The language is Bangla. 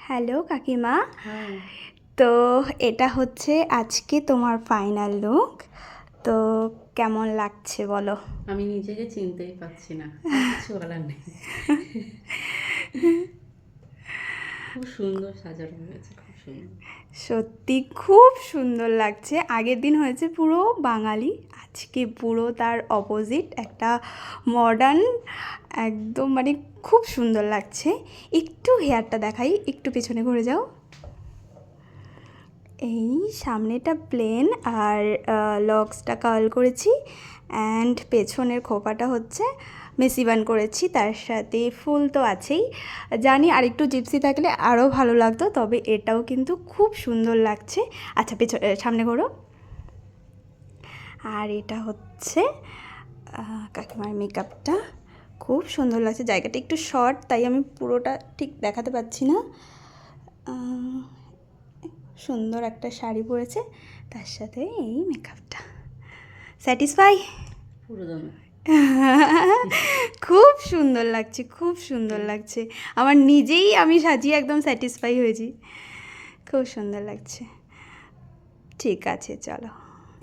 হ্যালো কাকিমা। হ্যাঁ, তো এটা হচ্ছে আজকে তোমার ফাইনাল লুক। তো কেমন লাগছে বলো? আমি নিজেকে চিনতেই পারছি না, আর কিছু বলার নেই। খুব সুন্দর সাজানো হয়েছে, খুব সুন্দর। সত্যি খুব সুন্দর লাগছে। আগের দিন হয়েছে পুরো বাঙালি, আজকে পুরো তার অপোজিট একটা মডার্ন, একদম মানে খুব সুন্দর লাগছে। একটু হেয়ারটা দেখাই, একটু পেছনে ঘুরে যাও। এই সামনেটা প্লেন আর লকসটা কার্ল করেছি, অ্যান্ড পেছনের খোপাটা হচ্ছে মেসি বান করেছি, তার সাথে ফুল তো আছেই। জানি আর একটু জিপসি থাকলে আরও ভালো লাগতো, তবে এটাও কিন্তু খুব সুন্দর লাগছে। আচ্ছা সামনে করো। আর এটা হচ্ছে কাকিমার মেকআপটা, খুব সুন্দর লাগছে। জায়গাটা একটু শর্ট, তাই আমি পুরোটা ঠিক দেখাতে পাচ্ছি না। সুন্দর একটা শাড়ি পরেছে, তার সাথে এই মেকআপটা। স্যাটিসফাই? পুরো দমে। খুব সুন্দর লাগছে, খুব সুন্দর লাগছে। আমার নিজেই আমি সাজিয়ে একদম স্যাটিসফাই হয়েছি। খুব সুন্দর লাগছে। ঠিক আছে, চলো।